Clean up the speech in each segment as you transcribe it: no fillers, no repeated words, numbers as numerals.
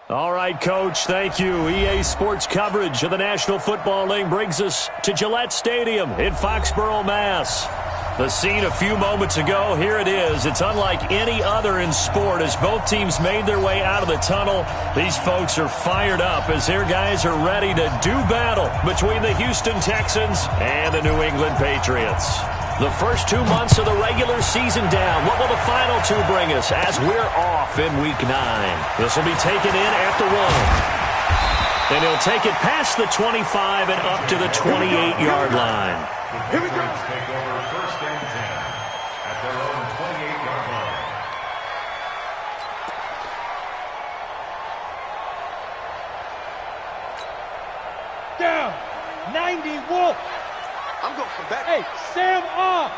All right, Coach, thank you. EA Sports coverage of the National Football League brings us to Gillette Stadium in Foxborough, Mass. The scene a few moments ago, here it is. It's unlike any other in sport as both teams made their way out of the tunnel. These folks are fired up as their guys are ready to do battle between the Houston Texans and the New England Patriots. The first 2 months of the regular season down. What will the final two bring us as we're off in Week 9? This will be taken in at the 1. And he'll take it past the 25 and up to the 28-yard line. Here we go. Take over first and 10 at their own 28-yard line. Down. 90 Wolf. I'm going for back. Hey, Sam off.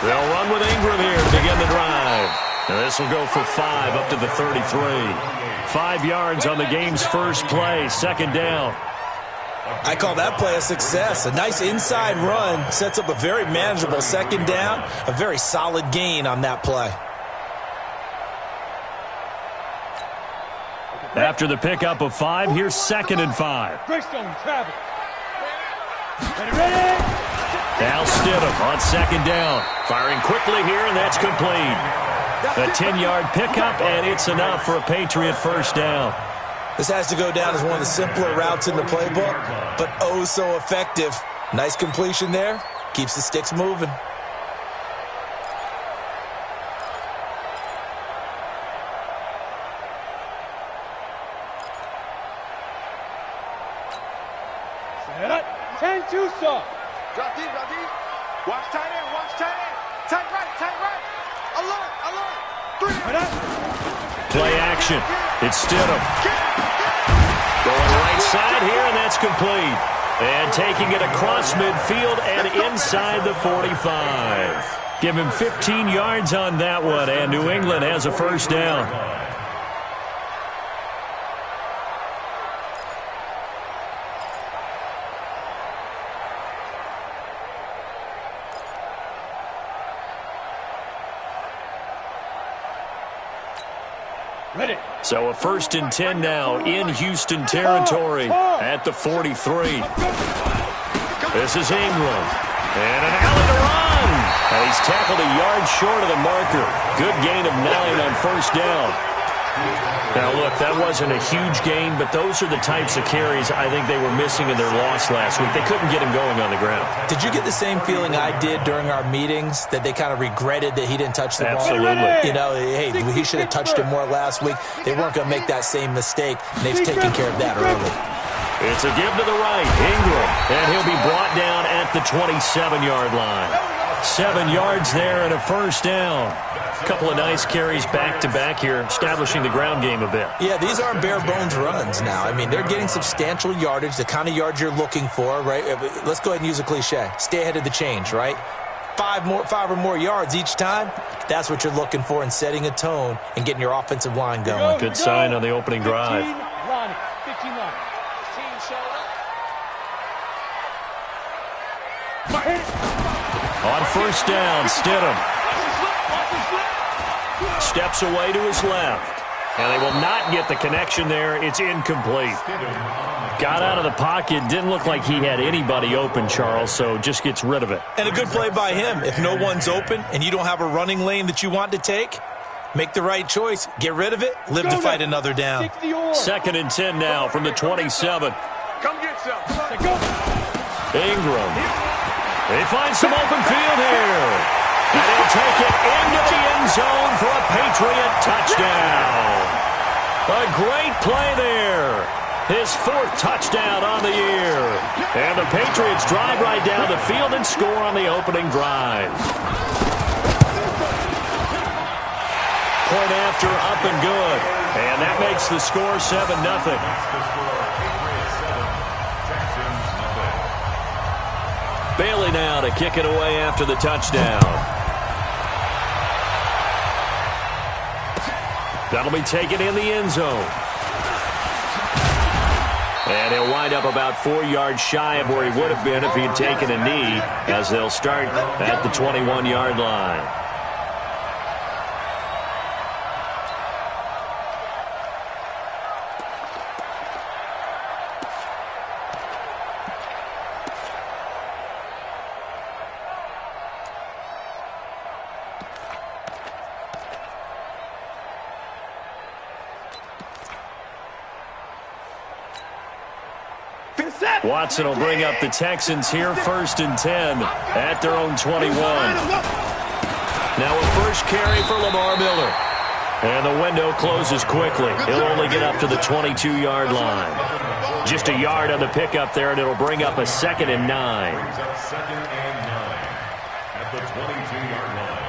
They'll run with Ingram here to begin the drive. Now this will go for 5 up to the 33. 5 yards on the game's first play. Second down. I call that play a success. A nice inside run sets up a very manageable second down. A very solid gain on that play. After the pickup of 5, here's 2nd and 5. Greystone travel. Ready. Al Stidham on 2nd down. Firing quickly here, and that's complete. A 10-yard pickup, and it's enough for a Patriot first down. This has to go down as one of the simpler routes in the playbook, but oh so effective. Nice completion there. Keeps the sticks moving. Set up. 10-2 soft. Drop deep, drop deep. Watch tight end, watch tight end. Tight right. Alert. 3. Play action. It's Stidham. Going right side here, and that's complete. And taking it across midfield and inside the 45. Give him 15 yards on that one, and New England has a first down. Ready. So a 1st and 10 now in Houston territory at the 43. This is Ingram. And an alley to run. And he's tackled a yard short of the marker. Good gain of 9 on first down. Now, look, that wasn't a huge gain, but those are the types of carries I think they were missing in their loss last week. They couldn't get him going on the ground. Did you get the same feeling I did during our meetings, that they kind of regretted that he didn't touch the ball? Absolutely. You know, hey, he should have touched it more last week. They weren't going to make that same mistake, and they've taken care of that early. It's a give to the right, Ingram, and he'll be brought down at the 27-yard line. 7 yards there and a first down. A couple of nice carries back-to-back here, establishing the ground game a bit. Yeah, these aren't bare-bones runs now. I mean, they're getting substantial yardage, the kind of yards you're looking for, right? Let's go ahead and use a cliche. Stay ahead of the change, right? 5 or more yards each time, that's what you're looking for in setting a tone and getting your offensive line going. Good sign on the opening drive. 15 line. On first down, Stidham steps away to his left. And they will not get the connection there. It's incomplete. Got out of the pocket. Didn't look like he had anybody open, Charles, so just gets rid of it. And a good play by him. If no one's open and you don't have a running lane that you want to take, make the right choice. Get rid of it. Live to fight another down. 2nd and 10 now from the 27. Come get some. Ingram. They find some open field here. And he'll take it into the end zone for a Patriot touchdown. A great play there. His 4th touchdown on the year. And the Patriots drive right down the field and score on the opening drive. Point after, up and good. And that makes the score 7-0. Bailey now to kick it away after the touchdown. That'll be taken in the end zone. And he'll wind up about 4 yards shy of where he would have been if he had taken a knee, as they'll start at the 21-yard line. Watson will bring up the Texans here, 1st and 10 at their own 21. Now a first carry for Lamar Miller. And the window closes quickly. He'll only get up to the 22-yard line. Just a yard on the pickup there, and it'll bring up a 2nd and 9. Brings up 2nd and 9 at the 22-yard line.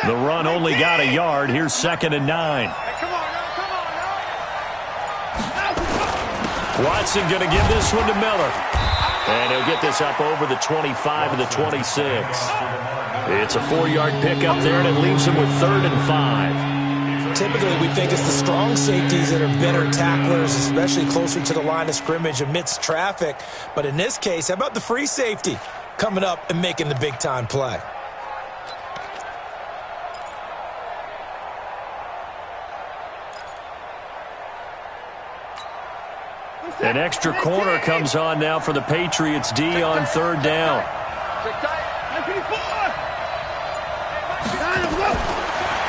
The run only got a yard. Here's 2nd and 9. Watson going to give this one to Miller. And he'll get this up over the 25 to the 26. It's a 4-yard pickup there, and it leaves him with 3rd and 5. Typically, we think it's the strong safeties that are better tacklers, especially closer to the line of scrimmage amidst traffic. But in this case, how about the free safety coming up and making the big-time play? An extra corner comes on now for the Patriots D on 3rd down.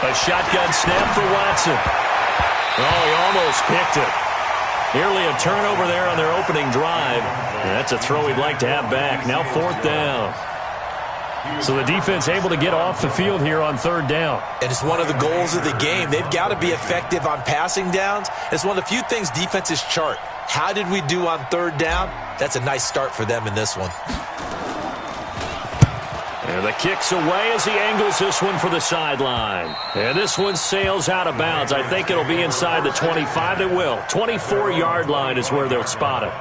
A shotgun snap for Watson. Oh, he almost picked it. Nearly a turnover there on their opening drive. And that's a throw he'd like to have back. Now 4th down. So the defense able to get off the field here on 3rd down. And it's one of the goals of the game. They've got to be effective on passing downs. It's one of the few things defenses chart. How did we do on 3rd down? That's a nice start for them in this one. And the kick's away as he angles this one for the sideline. And this one sails out of bounds. I think it'll be inside the 25. It will. 24-yard line is where they'll spot it.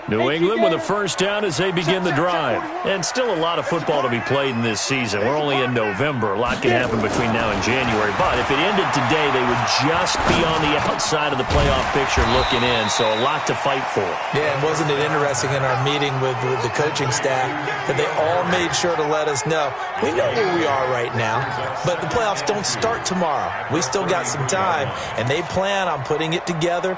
New England with a first down as they begin the drive. And still a lot of football to be played in this season. We're only in November. A lot can happen between now and January. But if it ended today, they would just be on the outside of the playoff picture looking in. So a lot to fight for. Yeah, and wasn't it interesting in our meeting with the coaching staff that they all made sure to let us know, we know where we are right now, but the playoffs don't start tomorrow. We still got some time, and they plan on putting it together,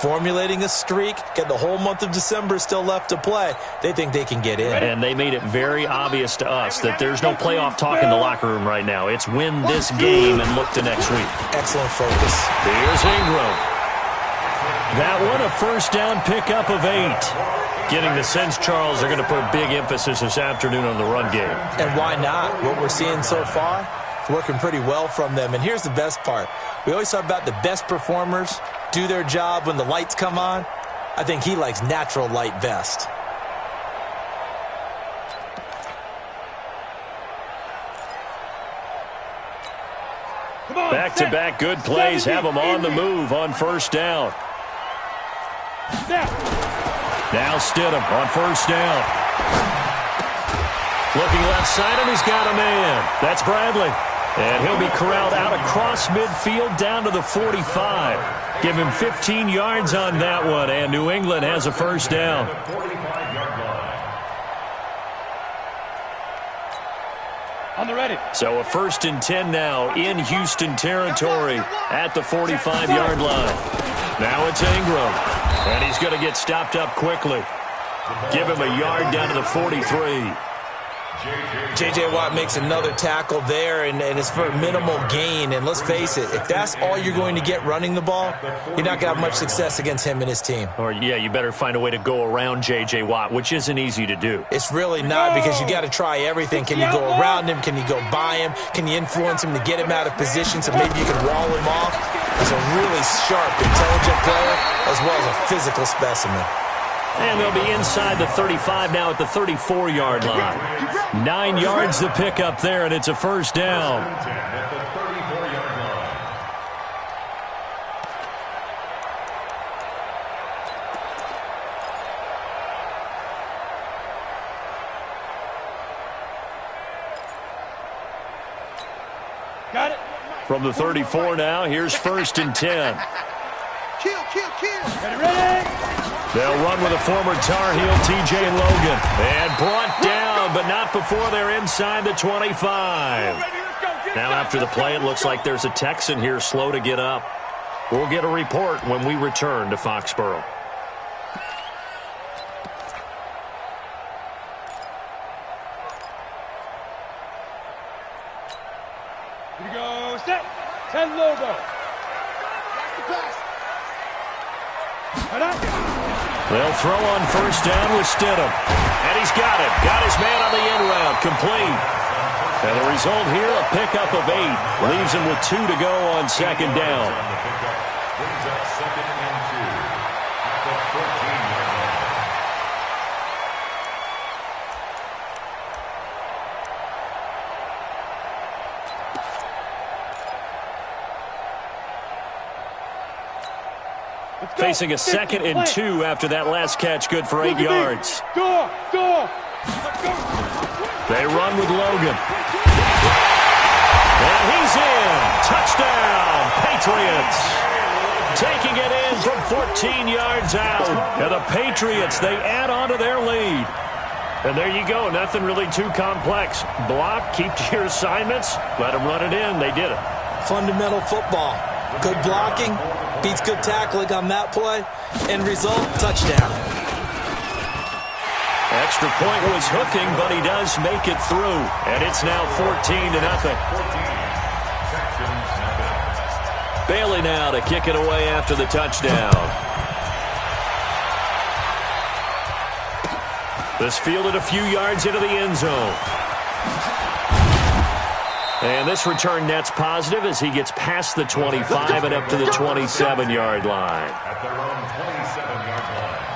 formulating a streak, get the whole month of December still left to play. They think they can get in. And they made it very obvious to us that there's no playoff talk in the locker room right now. It's win this game and look to next week. Excellent focus. Here's Ingram. That one, a first down pickup of 8. Getting the sense, Charles, they're going to put a big emphasis this afternoon on the run game. And why not? What we're seeing so far, working pretty well from them. And here's the best part. We always talk about the best performers do their job when the lights come on. I think he likes natural light best. Back-to-back good plays have them on the move on first down. Now Stidham on first down. Looking left side, and he's got a man. That's Bradley. And he'll be corralled out across midfield down to the 45. Give him 15 yards on that one, and New England has a first down. On the ready. So a 1st and 10 now in Houston territory at the 45-yard line. Now it's Ingram, and he's going to get stopped up quickly. Give him a yard down to the 43. J.J. Watt makes another tackle there, and it's for a minimal gain. And let's face it, if that's all you're going to get running the ball, you're not going to have much success against him and his team. Or, yeah, you better find a way to go around J.J. Watt, which isn't easy to do. It's really not, because you got to try everything. Can you go around him? Can you go by him? Can you influence him to get him out of position so maybe you can wall him off? He's a really sharp, intelligent player as well as a physical specimen. And they'll be inside the 35 now at the 34-yard line. 9 yards to pick up there, and it's a first down. Got it. From the 34 now, here's 1st and 10. Kill, kill, kill. Ready. They'll run with a former Tar Heel, TJ Logan. And brought down, but not before they're inside the 25. Now after the play, it looks like there's a Texan here slow to get up. We'll get a report when we return to Foxborough. Here we go. Set. 10 logo. They'll throw on 1st down with Stidham. And he's got it. Got his man on the end route. Complete. And the result here, a pickup of 8. Leaves him with 2 to go on 2nd down. Brings up 2nd and 2 at the 14-yard line. Facing a 2nd and 2 after that last catch, good for 8 yards. Door. They run with Logan. And he's in. Touchdown, Patriots. Taking it in from 14 yards out. And the Patriots, they add on to their lead. And there you go. Nothing really too complex. Block, keep to your assignments, let them run it in. They did it. Fundamental football. Good blocking beats good tackling on that play. End result, touchdown. Extra point was hooking, but he does make it through. And it's now 14-0. Bailey now to kick it away after the touchdown. This fielded a few yards into the end zone. And this return net's positive as he gets past the 25 and up to the 27-yard line. At their own 27-yard line.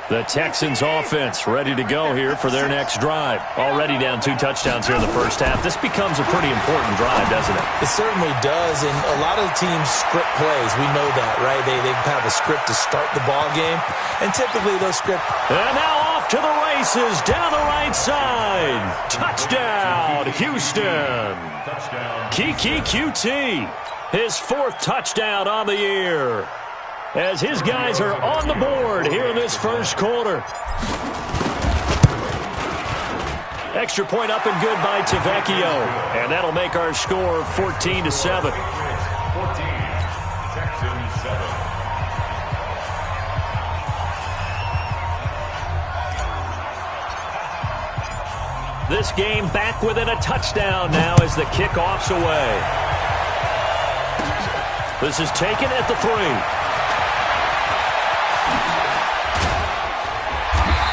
The Texans offense ready to go here for their next drive. Already down 2 touchdowns here in the first half. This becomes a pretty important drive, doesn't it? It certainly does, and a lot of teams script plays. We know that, right? They have a script to start the ball game, and typically those script. And now off to the races down the right side. Touchdown, Houston. Touchdown. Kiki QT, his 4th touchdown on the year, as his guys are on the board here in this first quarter. Extra point up and good by Tavecchio. And that'll make our score 14-7. 14, Texans 7. This game back within a touchdown now as the kickoff's away. This is taken at the 3.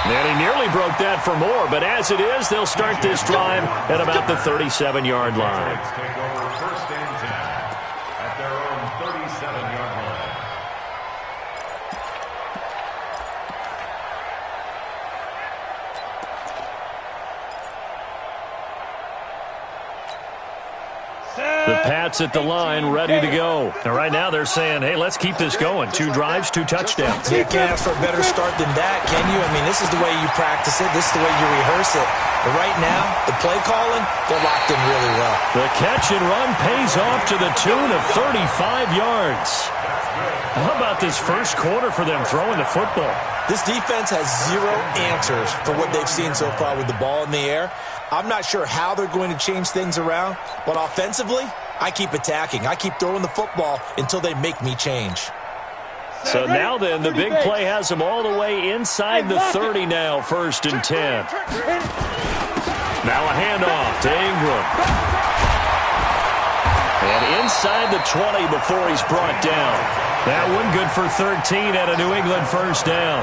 And he nearly broke that for more, but as it is, they'll start this drive at about the 37-yard line. Take over 1st and 10 at their own 37-yard line. The Pats at the line, ready to go. And right now they're saying, hey, let's keep this going. 2 drives, 2 touchdowns. You can't ask for a better start than that, can you? I mean, this is the way you practice it. This is the way you rehearse it. But right now, the play calling, they're locked in really well. The catch and run pays off to the tune of 35 yards. How about this first quarter for them throwing the football? This defense has 0 answers for what they've seen so far with the ball in the air. I'm not sure how they're going to change things around, but offensively, I keep attacking. I keep throwing the football until they make me change. So now then, the big play has them all the way inside the 30 now, 1st and 10. Now a handoff to Ingram. And inside the 20 before he's brought down. That one good for 13 at a New England first down.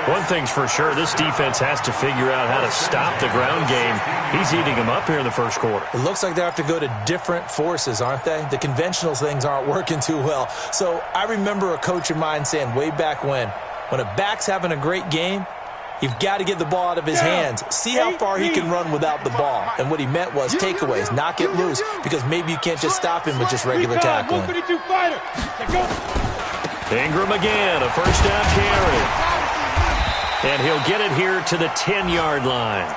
One thing's for sure, this defense has to figure out how to stop the ground game. He's eating them up here in the first quarter. It looks like they have to go to different forces, aren't they? The conventional things aren't working too well. So I remember a coach of mine saying way back when a back's having a great game, You've got to get the ball out of his hands. See how far he can run without the ball. And what he meant was takeaways, knock it loose, because maybe you can't just stop him with just regular tackling. Ingram again, a first down carry. And he'll get it here to the 10-yard line.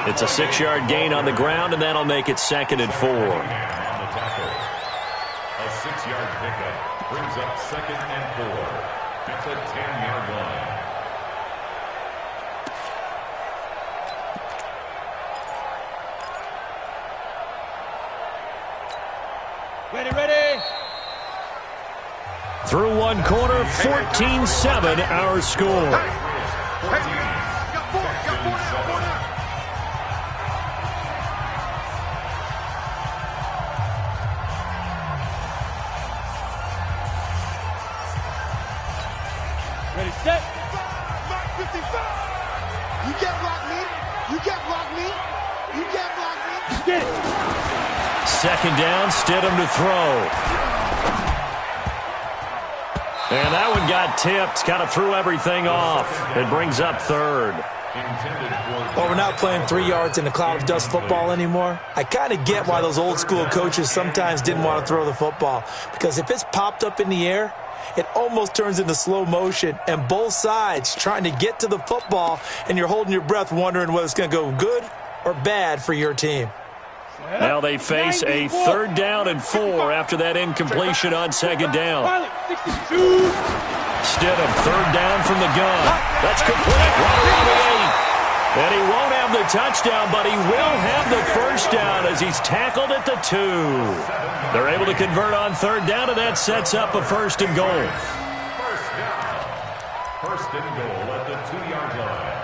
It's a 6-yard gain on the ground, and that'll make it 2nd and 4. A 6-yard pickup brings up 2nd and 4 at the 10-yard line. Ready. Through one quarter, 14-7 our score. Ready, set. 55. You can't block me. You can't block me. You can't block me. Get it. 2nd down, Stidham to throw. And that one got tipped, kind of threw everything off. It brings up 3rd. Well, we're not playing 3 yards in a cloud of dust football anymore. I kind of get why those old school coaches sometimes didn't want to throw the football. Because if it's popped up in the air, it almost turns into slow motion. And both sides trying to get to the football, and you're holding your breath wondering whether it's going to go good or bad for your team. Now they face a 3rd down and 4 after that incompletion on 2nd down. Stidham, 3rd down from the gun. That's complete. Right around the 8. And he won't have the touchdown, but he will have the first down as he's tackled at the 2. They're able to convert on 3rd down, and that sets up a 1st and goal. First down. 1st and goal at the 2-yard line.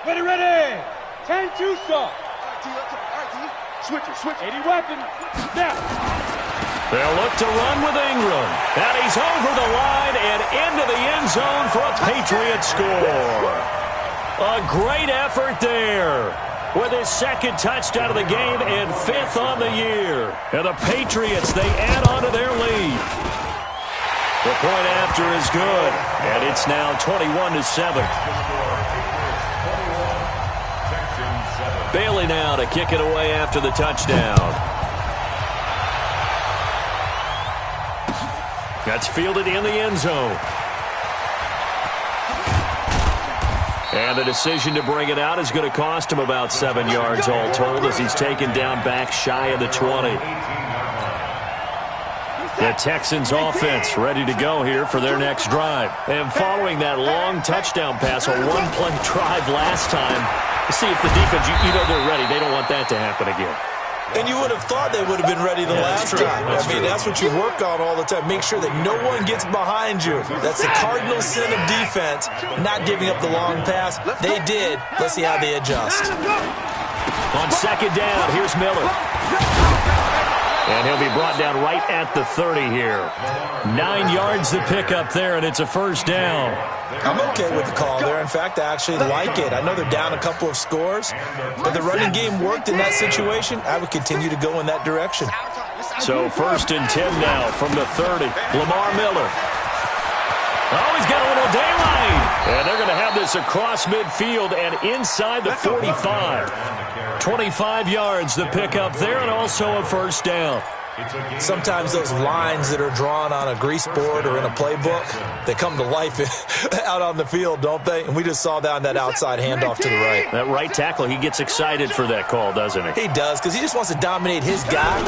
Ready. 10 Tucson. All right, T. Switch it. 80 weapon. Now. They'll look to run with Ingram. And he's over the line and into the end zone for a Patriot score. A great effort there with his 2nd touchdown of the game and 5th on the year. And the Patriots, they add on to their lead. The point after is good, and it's now 21-7. Bailey now to kick it away after the touchdown. That's fielded in the end zone. And the decision to bring it out is going to cost him about 7 yards all told as he's taken down back shy of the 20. The Texans offense ready to go here for their next drive. And following that long touchdown pass, a one-play drive last time, to see if the defense, you know they're ready. They don't want that to happen again. And you would have thought they would have been ready the last time. That's what you work on all the time. Make sure that no one gets behind you. That's the cardinal sin of defense, not giving up the long pass. They did. Let's see how they adjust. On 2nd down, here's Miller. And he'll be brought down right at the 30 here. 9 yards to pick up there, and it's a 1st down. I'm okay with the call there. In fact, I actually like it. I know they're down a couple of scores, but the running game worked in that situation. I would continue to go in that direction. So 1st and 10 now from the 30. Lamar Miller. Oh, he's got a little daylight. And they're going to have this across midfield and inside the 45. 25 yards to pick up there and also a 1st down. Sometimes those lines that are drawn on a grease board or in a playbook, they come to life out on the field, don't they? And we just saw down that outside handoff to the right. That right tackle, he gets excited for that call, doesn't he? He does, because he just wants to dominate his guy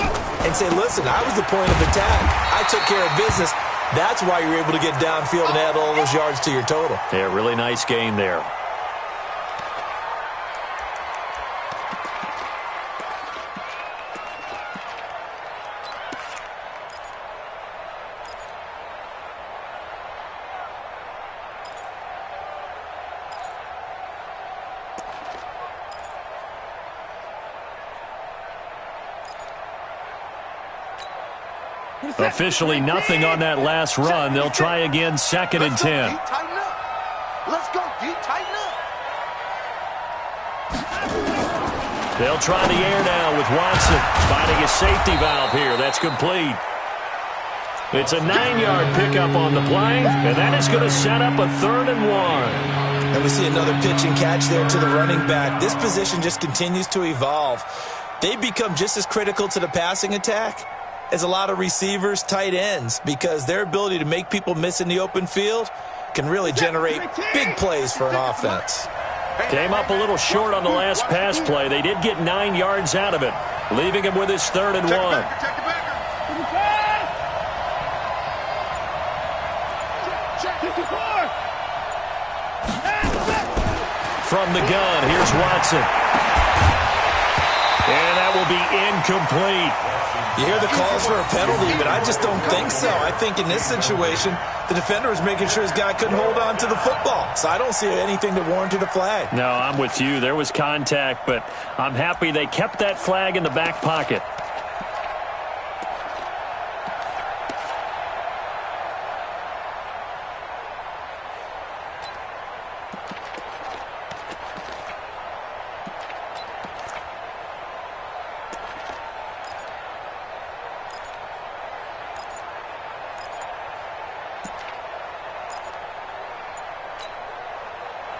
and say, listen, I was the point of attack. I took care of business. That's why you're able to get downfield and add all those yards to your total. Yeah, really nice gain there. Officially nothing on that last run. They'll try again 2nd and 10. Tighten up. Let's go, D. Tighten up. They'll try the air now with Watson. Finding a safety valve here. That's complete. It's a 9-yard pickup on the play, and that is going to set up a 3rd and 1. And we see another pitch and catch there to the running back. This position just continues to evolve. They become just as critical to the passing attack as a lot of receivers, tight ends, because their ability to make people miss in the open field can really generate big plays for an offense. Came up a little short on the last pass play. They did get 9 yards out of it, leaving him with his 3rd and 1. From the gun, here's Watson. And that will be incomplete. You hear the calls for a penalty, but I just don't think so. I think in this situation, the defender was making sure his guy couldn't hold on to the football. So I don't see anything that warranted a flag. No, I'm with you. There was contact, but I'm happy they kept that flag in the back pocket.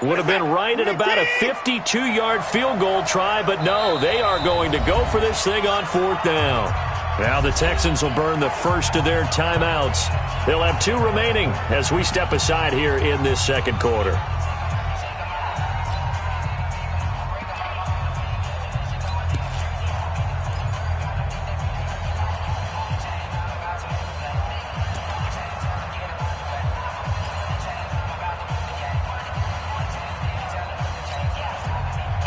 Would have been right at about a 52-yard field goal try, but no, they are going to go for this thing on 4th down. Now the Texans will burn the first of their timeouts. They'll have 2 remaining as we step aside here in this 2nd quarter.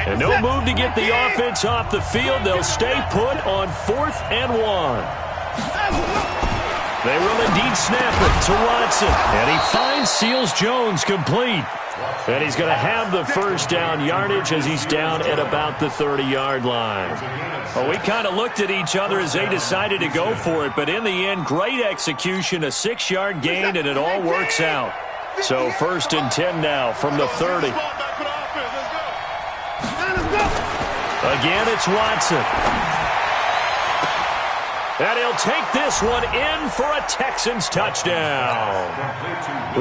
And no move to get the offense off the field. They'll stay put on 4th and 1. They will indeed snap it to Watson. And he finds Seals-Jones complete. And he's going to have the first down yardage as he's down at about the 30-yard line. Well, we kind of looked at each other as they decided to go for it. But in the end, great execution, a 6-yard gain, and it all works out. So 1st and 10 now from the 30. Again, it's Watson. And he'll take this one in for a Texans touchdown.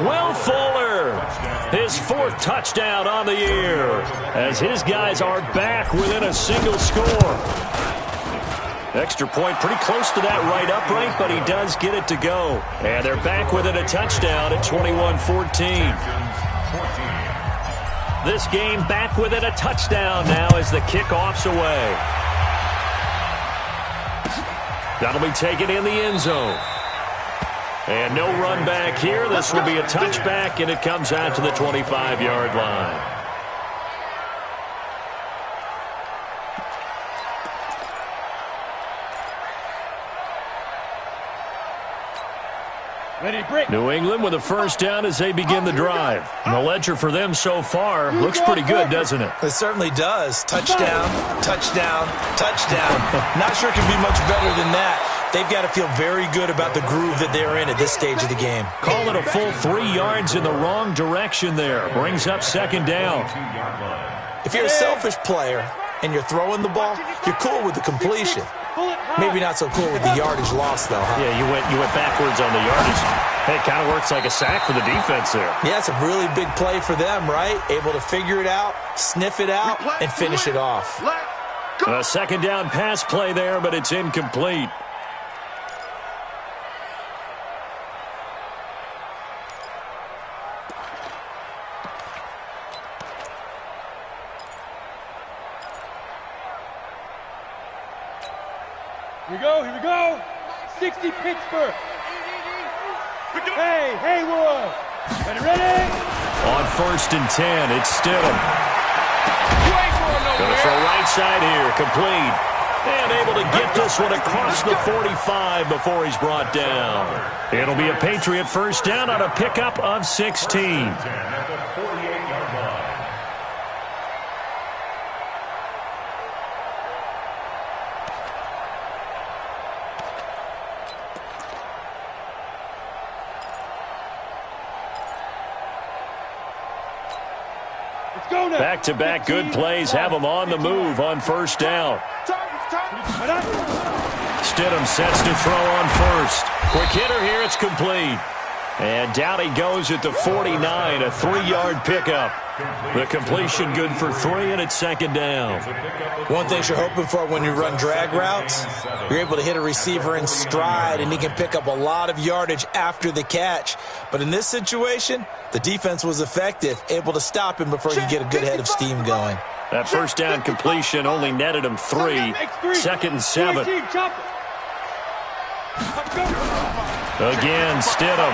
Will Fuller, his 4th touchdown on the year, as his guys are back within a single score. Extra point pretty close to that right upright, but he does get it to go. And they're back within a touchdown at 21-14. This game back within a touchdown now as the kickoff's away. That'll be taken in the end zone. And no run back here. This will be a touchback, and it comes out to the 25-yard line. New England with a first down as they begin the drive. And the ledger for them so far looks pretty good, doesn't it? It certainly does. Touchdown, touchdown, touchdown. Not sure it can be much better than that. They've got to feel very good about the groove that they're in at this stage of the game. Call it a full 3 yards in the wrong direction there. Brings up 2nd down. If you're a selfish player and you're throwing the ball, you're cool with the completion. Maybe not so cool with the yardage loss, though, huh? Yeah, you went backwards on the yardage. Hey, it kind of works like a sack for the defense there. Yeah, it's a really big play for them, right? Able to figure it out, sniff it out, and finish it off. A 2nd down pass play there, but it's incomplete. Here we go. 60 Pittsburgh. Hey, Haywood. Ready? On 1st and 10, it's Stidham. Going to throw right side here, complete. And able to get this one across the 45 before he's brought down. It'll be a Patriot first down on a pickup of 16. Let's go now. Back-to-back good plays have them on the move on first down. Stidham sets to throw on first. Quick hitter here, it's complete. And down he goes at the 49, a 3-yard pickup. The completion good for 3, and it's second down. One thing you're hoping for when you run drag routes, you're able to hit a receiver in stride, and he can pick up a lot of yardage after the catch. But in this situation, the defense was effective, able to stop him before he could get a good head of steam going. That first down completion only netted him 3. Second and 7. Again, Stidham.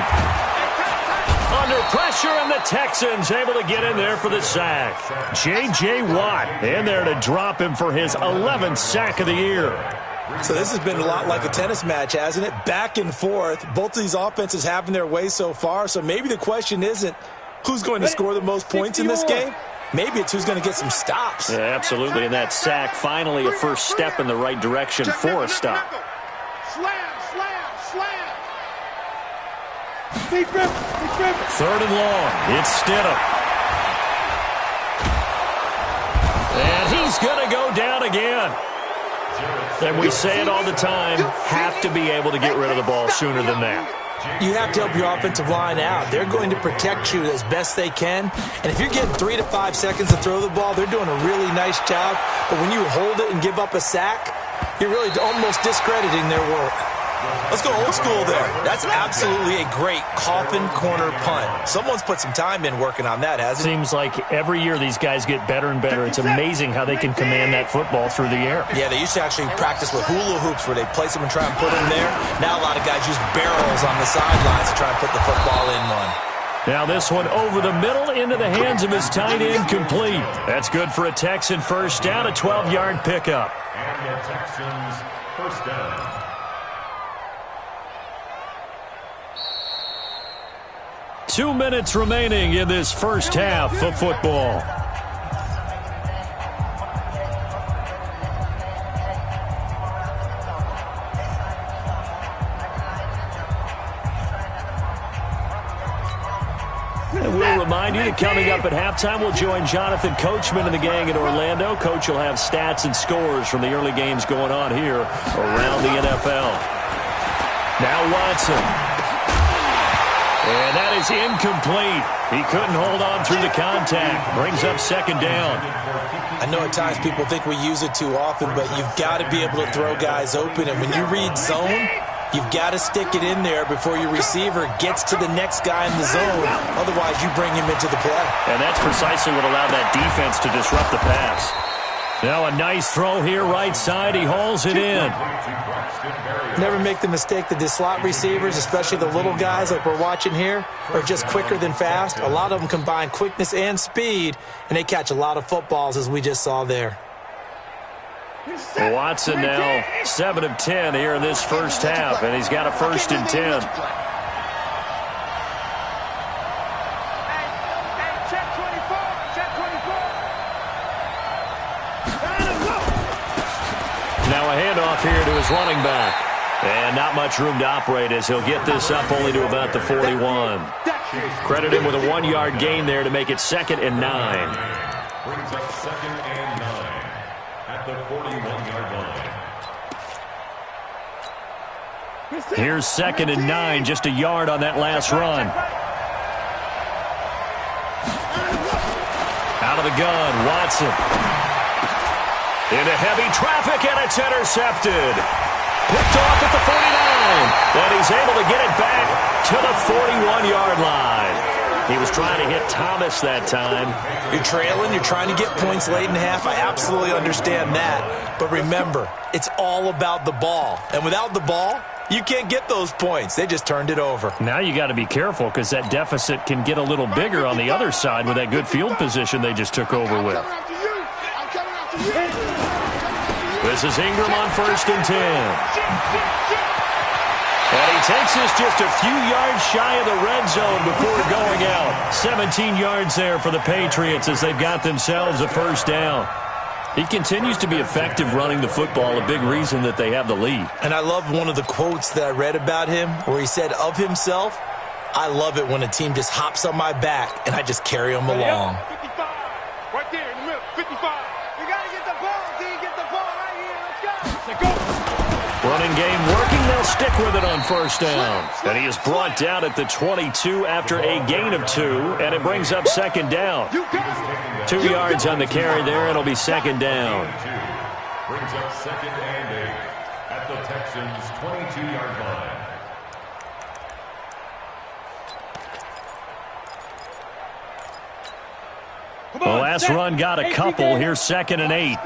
Under pressure, and the Texans able to get in there for the sack. J.J. Watt in there to drop him for his 11th sack of the year. So this has been a lot like a tennis match, hasn't it? Back and forth. Both of these offenses having their way so far. So maybe the question isn't who's going to score the most points in this game. Maybe it's who's going to get some stops. Yeah, absolutely. And that sack, finally a first step in the right direction for a stop. Third and long. It's Stidham. And he's going to go down again. And we say it all the time, have to be able to get rid of the ball sooner than that. You have to help your offensive line out. They're going to protect you as best they can. And if you're getting 3 to 5 seconds to throw the ball, they're doing a really nice job. But when you hold it and give up a sack, you're really almost discrediting their work. Let's go old school there. That's absolutely a great coffin corner punt. Someone's put some time in working on that, hasn't it? Seems like every year these guys get better and better. It's amazing how they can command that football through the air. Yeah, they used to actually practice with hula hoops where they place them and try and put them there. Now a lot of guys use barrels on the sidelines to try and put the football in one. Now this one over the middle into the hands of his tight end, complete. That's good for a Texan first down, a 12-yard pickup. And the Texans first down. 2 minutes remaining in this first half of football. And we'll remind you that coming up at halftime, we'll join Jonathan Coachman and the gang in Orlando. Coach will have stats and scores from the early games going on here around the NFL. Now Watson. And that is incomplete. He couldn't hold on through the contact. Brings up second down. I know at times people think we use it too often, but you've got to be able to throw guys open. And when you read zone, you've got to stick it in there before your receiver gets to the next guy in the zone. Otherwise, you bring him into the play. And that's precisely what allowed that defense to disrupt the pass. Now a nice throw here right side. He hauls it in. Never make the mistake that the slot receivers, especially the little guys like we're watching here, are just quicker than fast. A lot of them combine quickness and speed, and they catch a lot of footballs, as we just saw there. Watson now 7 of 10 here in this first half, and he's got a first and 10. Now a handoff here to his running back. And not much room to operate as he'll get this up only to about the 41. Credit him with a 1-yard gain there to make it 2nd and 9. Brings up 2nd and 9 at the 41-yard line. Here's 2nd and 9, just a yard on that last run. Out of the gun, Watson. Into heavy traffic, and it's intercepted. Picked off at the 49, and he's able to get it back to the 41-yard line. He was trying to hit Thomas that time. You're trailing, you're trying to get points late in half. I absolutely understand that. But remember, it's all about the ball. And without the ball, you can't get those points. They just turned it over. Now you got to be careful because that deficit can get a little bigger on the other side with that good field position they just took over with. This is Ingram on 1st and 10. And he takes us just a few yards shy of the red zone before going out. 17 yards there for the Patriots as they've got themselves a first down. He continues to be effective running the football, a big reason that they have the lead. And I love one of the quotes that I read about him where he said of himself, "I love it when a team just hops on my back and I just carry them along." Running game working. They'll stick with it on first down. And he is brought down at the 22 after a gain of 2, and it brings up second down. 2 yards on the carry there. It'll be second down. Brings up second and 8 at the Texans' 22-yard line. The last run got a couple. Here's second and 8.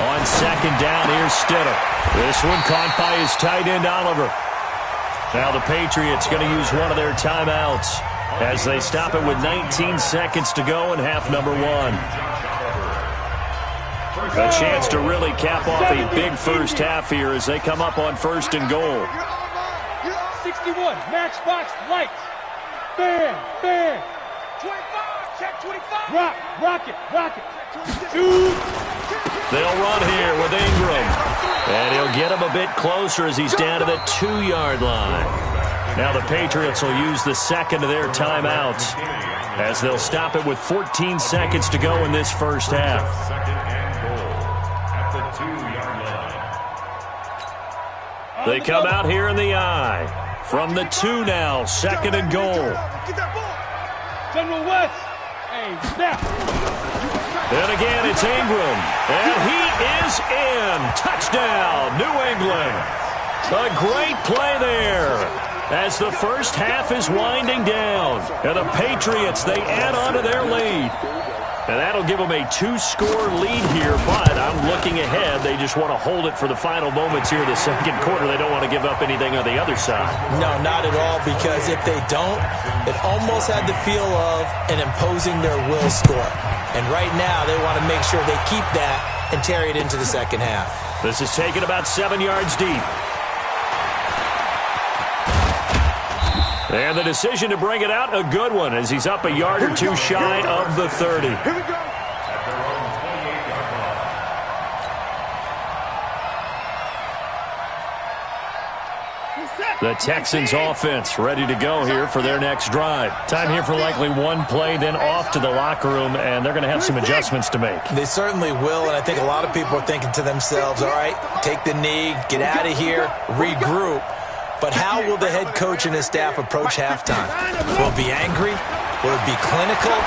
On second down, here's Stidham. This one caught by his tight end, Oliver. Now the Patriots going to use one of their timeouts as they stop it with 19 seconds to go in half number 1. A chance to really cap off a big first half here as they come up on first and goal. 61, matchbox, lights. Bam, bam. 25, check 25. Rock it. They'll run here with Ingram. And he'll get him a bit closer as he's down to the 2-yard line. Now the Patriots will use the second of their timeouts as they'll stop it with 14 seconds to go in this first half. Second and goal at the 2-yard line. They come out here in the I. From the 2 now, second and goal. General West. Hey, snap. And again, it's Ingram. And he is in. Touchdown, New England. A great play there as the first half is winding down. And the Patriots, they add on to their lead. And that'll give them a 2-score lead here, but I'm looking ahead. They just want to hold it for the final moments here in the second quarter. They don't want to give up anything on the other side. No, not at all, because if they don't, it almost had the feel of an imposing their will score. And right now, they want to make sure they keep that and carry it into the second half. This is taken about 7 yards deep. And the decision to bring it out, a good one, as he's up a yard or 2 shy of the 30. At their own 28-yard line. The Texans offense ready to go here for their next drive. Time here for likely one play, then off to the locker room, and they're going to have some adjustments to make. They certainly will, and I think a lot of people are thinking to themselves, all right, take the knee, get out of here, regroup. But how will the head coach and his staff approach halftime? Will it be angry? Will it be clinical?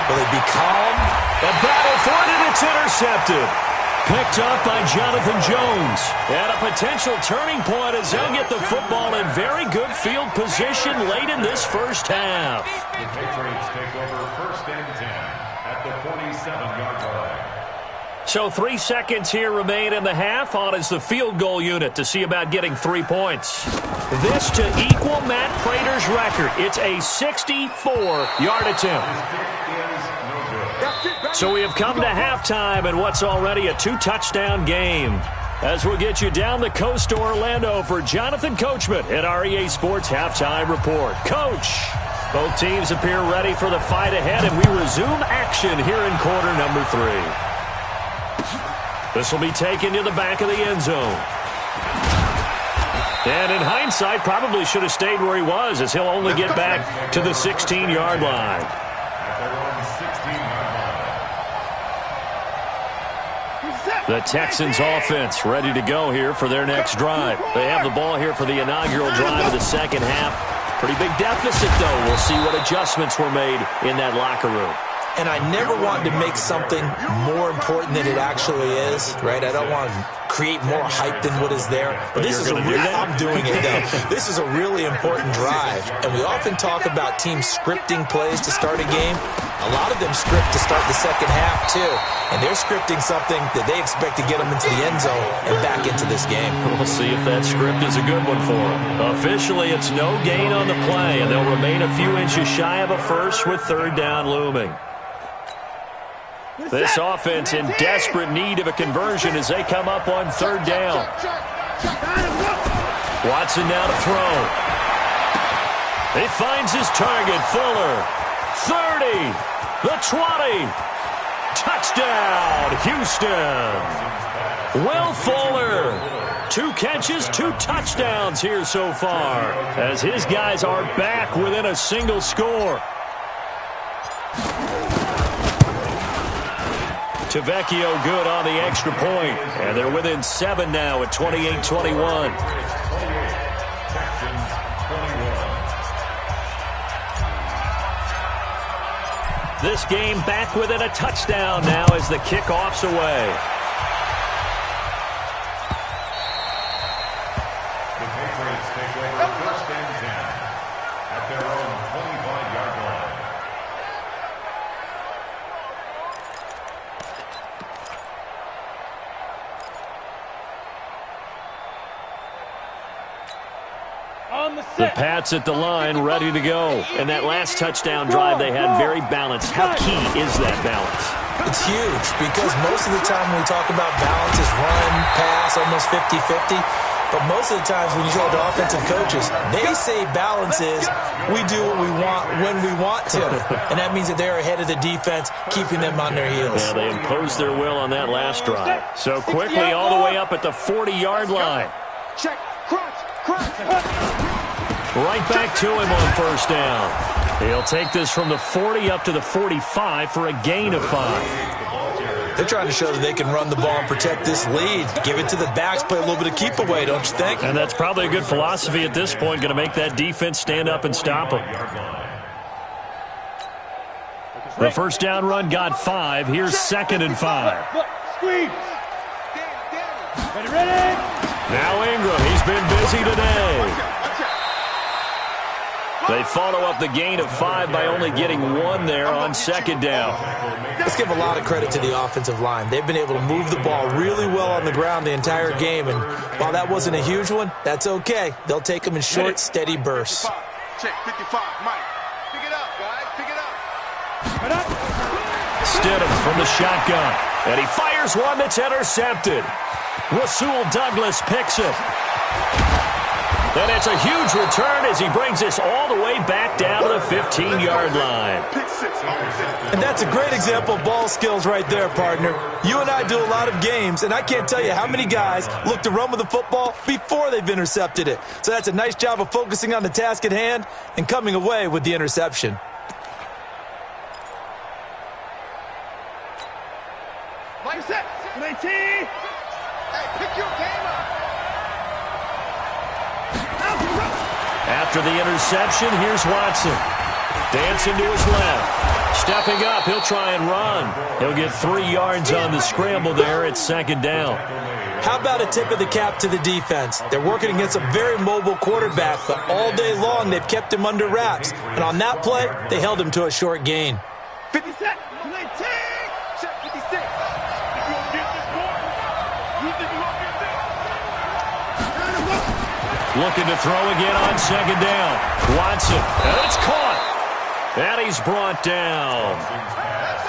Will it be calm? The battle for it, and it's intercepted. Picked up by Jonathan Jones. And a potential turning point as they'll get the football in very good field position late in this first half. The Patriots take over first and 10 at the 47-yard line. So 3 seconds here remain in the half. On is the field goal unit to see about getting 3 points. This to equal Matt Prater's record. It's a 64-yard attempt. So we have come to halftime in what's already a 2-touchdown game. As we'll get you down the coast to Orlando for Jonathan Coachman at our EA Sports Halftime Report. Coach, both teams appear ready for the fight ahead, and we resume action here in quarter number 3. This will be taken to the back of the end zone. And in hindsight, probably should have stayed where he was, as he'll only get back to the 16-yard line. At their own 16-yard line. The Texans offense ready to go here for their next drive. They have the ball here for the inaugural drive of the second half. Pretty big deficit, though. We'll see what adjustments were made in that locker room. And I never want to make something more important than it actually is, right? I don't want to create more hype than what is there. But this is I'm doing it, though. This is a really important drive. And we often talk about teams scripting plays to start a game. A lot of them script to start the second half, too. And they're scripting something that they expect to get them into the end zone and back into this game. We'll see if that script is a good one for them. Officially, it's no gain on the play, and they'll remain a few inches shy of a first with third down looming. This offense in desperate need of a conversion as they come up on third down. Watson now to throw. He finds his target, Fuller. 30, the 20. Touchdown, Houston. Will Fuller. 2 catches, 2 touchdowns here so far, as his guys are back within a single score. Tavecchio good on the extra point. And they're within 7 now at 28-21. This game back within a touchdown now as the kickoff's away. The Patriots take over first and 10 at their own 25-yard line. The Pats at the line, ready to go. And that last touchdown drive they had very balanced. How key is that balance? It's huge because most of the time when we talk about balance is run, pass, almost 50-50. But most of the times when you talk to offensive coaches, they say balance is we do what we want when we want to. And that means that they're ahead of the defense, keeping them on their heels. Yeah, they imposed their will on that last drive. So quickly all the way up at the 40-yard line. Check, crunch, crunch. Right back to him on first down. He'll take this from the 40 up to the 45 for a gain of 5. They're trying to show that they can run the ball and protect this lead. Give it to the backs, play a little bit of keep away, don't you think? And that's probably a good philosophy at this point, going to make that defense stand up and stop them. The first down run got 5. Here's 2nd and 5. Squeeze. Ready? Now Ingram, he's been busy today. They follow up the gain of 5 by only getting 1 there on 2nd down. Let's give a lot of credit to the offensive line. They've been able to move the ball really well on the ground the entire game, and while that wasn't a huge one, that's okay. They'll take them in short, steady bursts. Check 55, Mike. Pick it up, guys. Pick it up. Stidham from the shotgun, and he fires one that's intercepted. Rasul Douglas picks it. And it's a huge return as he brings this all the way back down to the 15-yard line. And that's a great example of ball skills right there, partner. You and I do a lot of games, and I can't tell you how many guys look to run with the football before they've intercepted it. So that's a nice job of focusing on the task at hand and coming away with the interception. Mike set. 19. Hey, pick your game up. After the interception, here's Watson. Dancing to his left. Stepping up, he'll try and run. He'll get 3 yards on the scramble there at 2nd down. How about a tip of the cap to the defense? They're working against a very mobile quarterback, but all day long they've kept him under wraps. And on that play, they held him to a short gain. 50 set. 19. Check 56. You gonna get this board? You think you gonna get this? Looking to throw again on 2nd down. Watson, and it's caught. And he's brought down.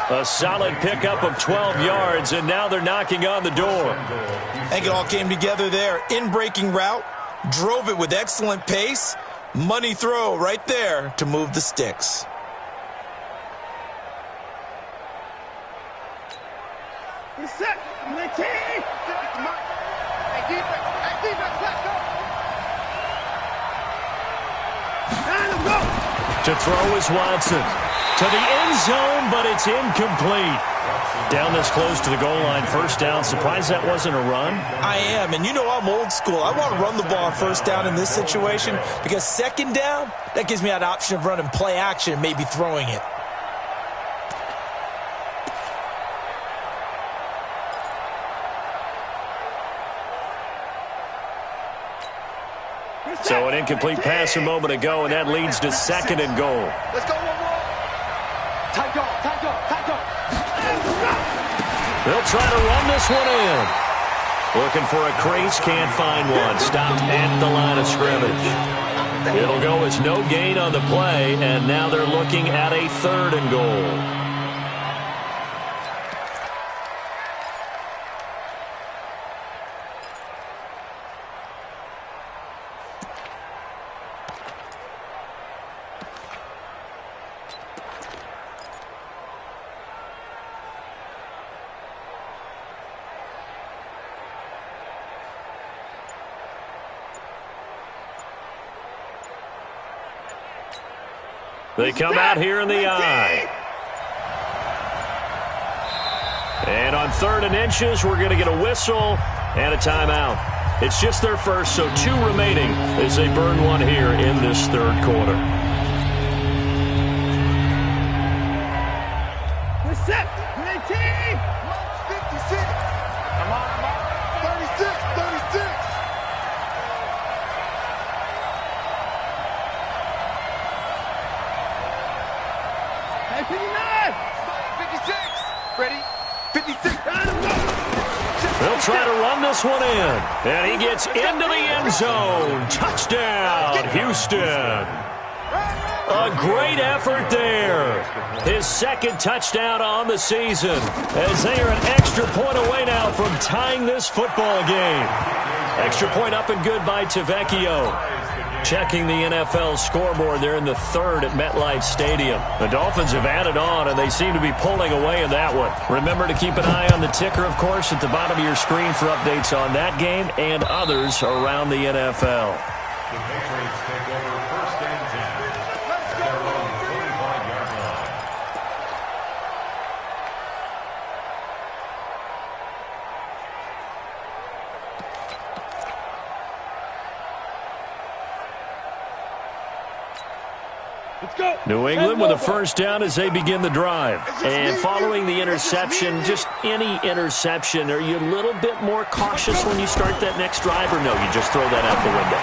A solid pickup of 12 yards, and now they're knocking on the door. I think it all came together there. In-breaking route, drove it with excellent pace. Money throw right there to move the sticks. Set. 19. Hey, defense, let's go. To throw is Watson. To the end zone, but it's incomplete. Down this close to the goal line, first down. Surprised that wasn't a run? I am, and you know I'm old school. I want to run the ball on first down in this situation because 2nd down, that gives me that option of running play action and maybe throwing it. So an incomplete pass a moment ago, and that leads to 2nd and goal. Let's go one more. Tight go. They'll try to run this one in. Looking for a crease, can't find one. Stopped at the line of scrimmage. It'll go as no gain on the play, and now they're looking at a 3rd and goal. They come out here in the I. And on 3rd and inches, we're going to get a whistle and a timeout. It's just their first, so 2 remaining as they burn one here in this 3rd quarter. We're set. 19. 56. Come on. 36. 36. Hey, 59. 56. Ready? 56. They'll try to run this one in. And he gets into the end zone. Touchdown, Houston. A great effort there. His 2nd touchdown on the season as they are an extra point away now from tying this football game. Extra point up and good by Tavecchio. Checking the NFL scoreboard, they're in the 3rd at MetLife Stadium. The Dolphins have added on, and they seem to be pulling away in that one. Remember to keep an eye on the ticker, of course, at the bottom of your screen for updates on that game and others around the NFL. The Patriots take over 1st and 10. At their own 45-yard line. Let's go. New England with a 1st down as they begin the drive. And following the interception, just any interception, are you a little bit more cautious when you start that next drive, or no, you just throw that out the window?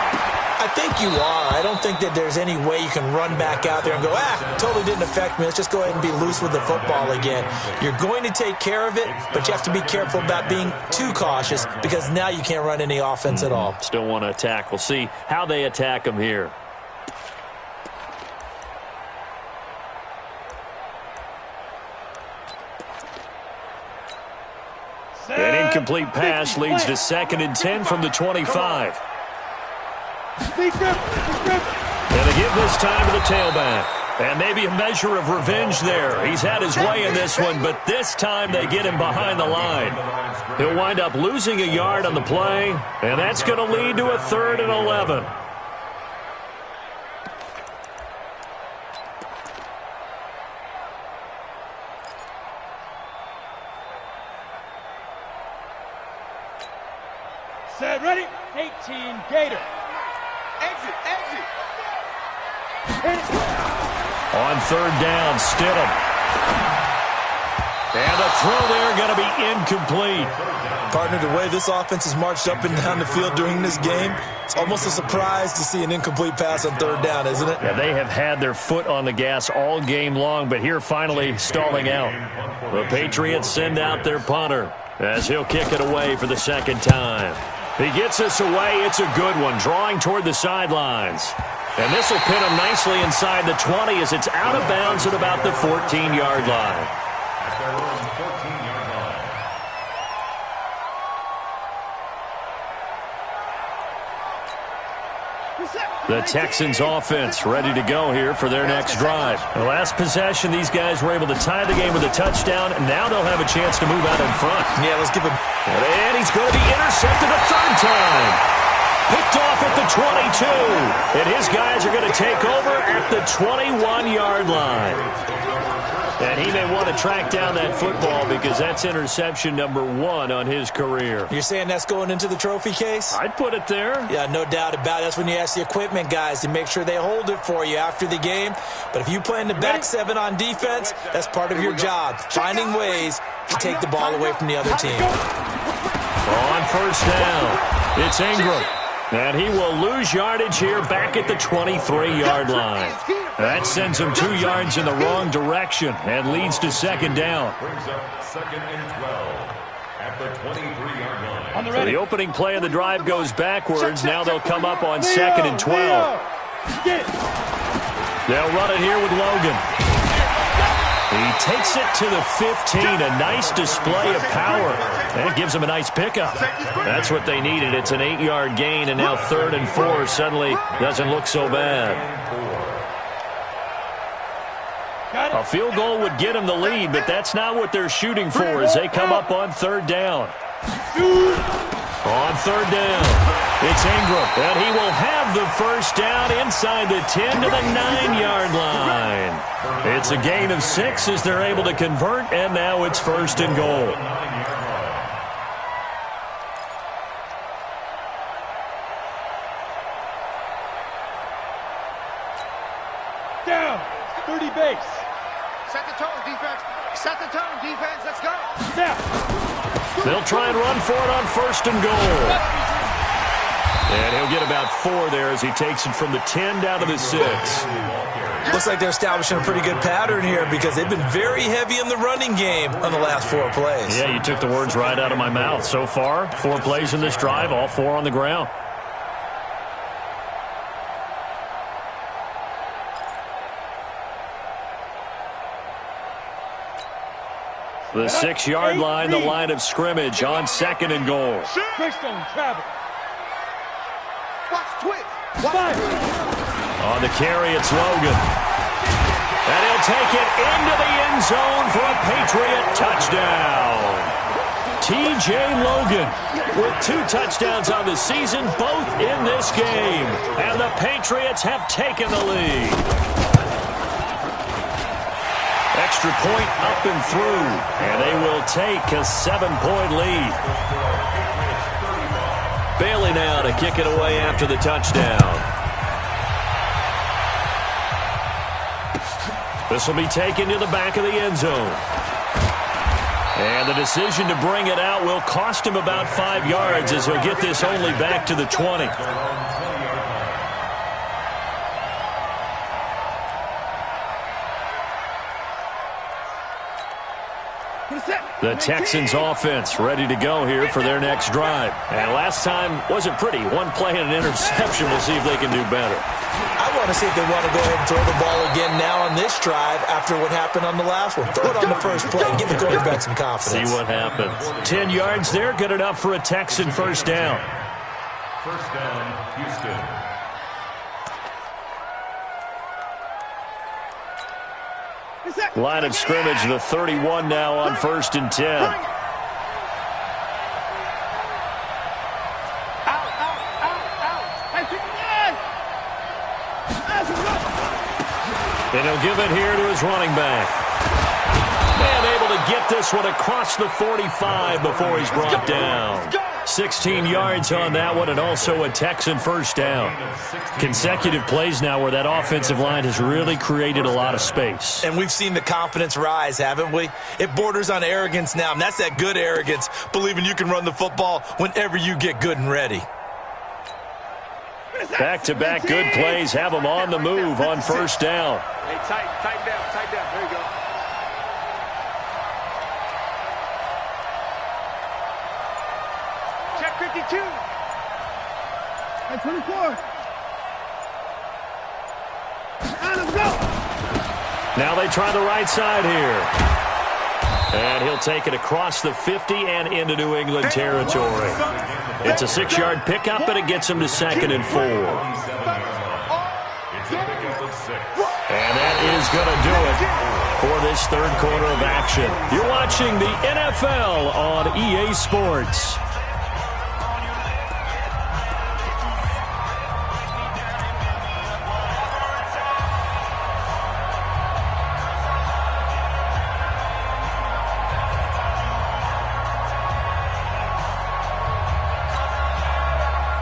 I think you are. I don't think that there's any way you can run back out there and go, totally didn't affect me. Let's just go ahead and be loose with the football again. You're going to take care of it, but you have to be careful about being too cautious because now you can't run any offense at all. Still want to attack. We'll see how they attack them here. An incomplete pass leads to 2nd and 10 from the 25. And they give this time to the tailback. And maybe a measure of revenge there. He's had his way in this one, but this time they get him behind the line. He'll wind up losing a yard on the play, and that's going to lead to a 3rd and 11. Set, ready? 18, Gator. Exit. On 3rd down, Stidham. And the throw there going to be incomplete. Partner, the way this offense has marched up and down the field during this game, it's almost a surprise to see an incomplete pass on 3rd down, isn't it? Yeah, they have had their foot on the gas all game long, but here finally stalling out. The Patriots send out their punter as he'll kick it away for the 2nd time. He gets this away. It's a good one, drawing toward the sidelines. And this will pin him nicely inside the 20 as it's out of bounds at about the 14-yard line. At their own 14-yard line. The Texans offense ready to go here for their next drive. The last possession, these guys were able to tie the game with a touchdown, and now they'll have a chance to move out in front. Yeah, let's give him. And he's going to be intercepted a 3rd time. Picked off at the 22. And his guys are going to take over at the 21-yard line. And he may want to track down that football because that's interception number 1 on his career. You're saying that's going into the trophy case? I'd put it there. Yeah, no doubt about it. That's when you ask the equipment guys to make sure they hold it for you after the game. But if you play in the back 7 on defense, that's part of your job, finding ways to take the ball away from the other team. On 1st down, it's Ingram. And he will lose yardage here back at the 23-yard line. That sends him 2 yards in the wrong direction and leads to 2nd down. Brings up 2nd and 12 at the 23-yard line. So the opening play of the drive goes backwards. Now they'll come up on 2nd and 12. They'll run it here with Logan. He takes it to the 15. A nice display of power. And it gives him a nice pickup. That's what they needed. It's an 8-yard gain, and now 3rd and 4 suddenly doesn't look so bad. A field goal would get him the lead, but that's not what they're shooting for as they come up on 3rd down. On 3rd down, It's Ingram, and he will have the first down inside the 10 to the 9-yard line. It's a gain of 6 as they're able to convert, and now it's 1st and goal. Down. 30 base. Set the tone, defense. Set the tone, defense. Let's go. Snap. They'll try and run for it on 1st and goal. And he'll get about 4 there as he takes it from the 10 down to the 6. Looks like they're establishing a pretty good pattern here because they've been very heavy in the running game on the last 4 plays. Yeah, you took the words right out of my mouth. So far, 4 plays in this drive, all 4 on the ground. The 6-yard line, the line of scrimmage on 2nd and goal. Greystone travel. Watch twitch. Five. On the carry, it's Logan. And he'll take it into the end zone for a Patriot touchdown. T.J. Logan with 2 touchdowns on the season, both in this game. And the Patriots have taken the lead. Extra point up and through, and they will take a 7-point lead. Bailey now to kick it away after the touchdown. This will be taken to the back of the end zone. And the decision to bring it out will cost him about 5 yards as he'll get this only back to the 20. The Texans offense ready to go here for their next drive. And last time wasn't pretty. 1 play and an interception. We'll see if they can do better. I want to see if they want to go ahead and throw the ball again now on this drive after what happened on the last one. Throw it on the first play and give the quarterback some confidence. See what happens. 10 yards there, good enough for a Texan first down. First down, Houston. Line of scrimmage, the 31 now on 1st and 10. And he'll give it here to his running back. And able to get this one across the 45 before he's brought down. 16 yards on that one, and also a Texan first down. Consecutive plays now where that offensive line has really created a lot of space. And we've seen the confidence rise, haven't we? It borders on arrogance now, and that's that good arrogance, believing you can run the football whenever you get good and ready. Back-to-back good plays have them on the move on first down. Hey, tighten down. There you go. Check 52. And 24. Let's go. Now they try the right side here. And he'll take it across the 50 and into New England territory. It's a 6-yard pickup, and it gets him to 2nd and 4. And that is going to do it for this 3rd quarter of action. You're watching the NFL on EA Sports.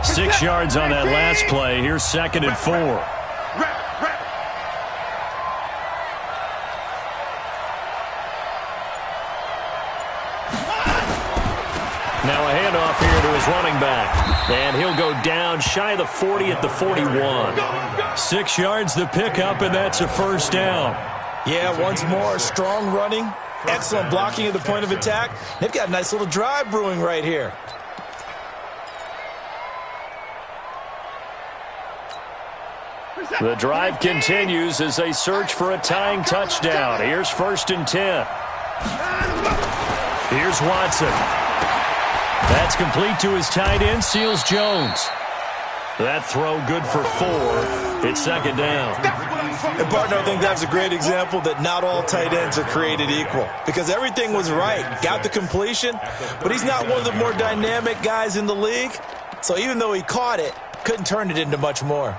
Six yards on that last play. Here's 2nd and 4. Now a handoff here to his running back. And he'll go down shy of the 40 at the 41. 6 yards the pickup, and that's a first down. Yeah, once more, strong running, excellent blocking at the point of attack. They've got a nice little drive brewing right here. The drive continues as they search for a tying touchdown. Here's 1st and 10. Here's Watson. That's complete to his tight end, Seals Jones. That throw good for 4. It's 2nd down. And, partner, I think that's a great example that not all tight ends are created equal. Because everything was right. Got the completion, but he's not one of the more dynamic guys in the league. So even though he caught it, couldn't turn it into much more.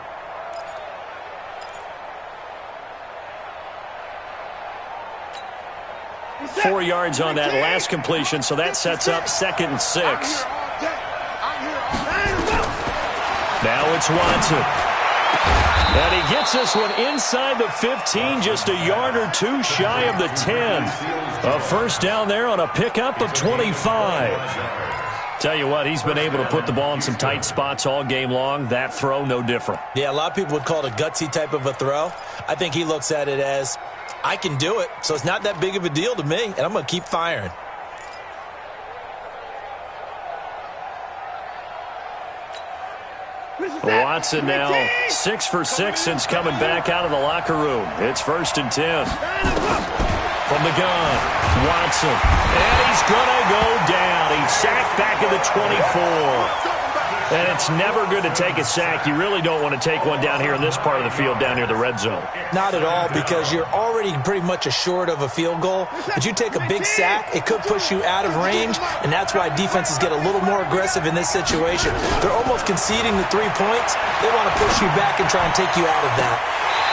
Four yards on that last completion, so that sets up 2nd and 6. Now it's Watson. And he gets this one inside the 15, just a yard or two shy of the 10. A first down there on a pickup of 25. Tell you what, he's been able to put the ball in some tight spots all game long. That throw, no different. Yeah, a lot of people would call it a gutsy type of a throw. I think he looks at it as, I can do it, so it's not that big of a deal to me, and I'm going to keep firing. Watson now 6 for 6 since coming back out of the locker room. It's 1st and 10. From the gun, Watson. And he's going to go down. He's sacked back at the 24. And it's never good to take a sack. You really don't want to take one down here in this part of the field down near the red zone. Not at all, because you're already pretty much assured of a field goal. But you take a big sack, it could push you out of range, and that's why defenses get a little more aggressive in this situation. They're almost conceding the 3 points. They want to push you back and try and take you out of that.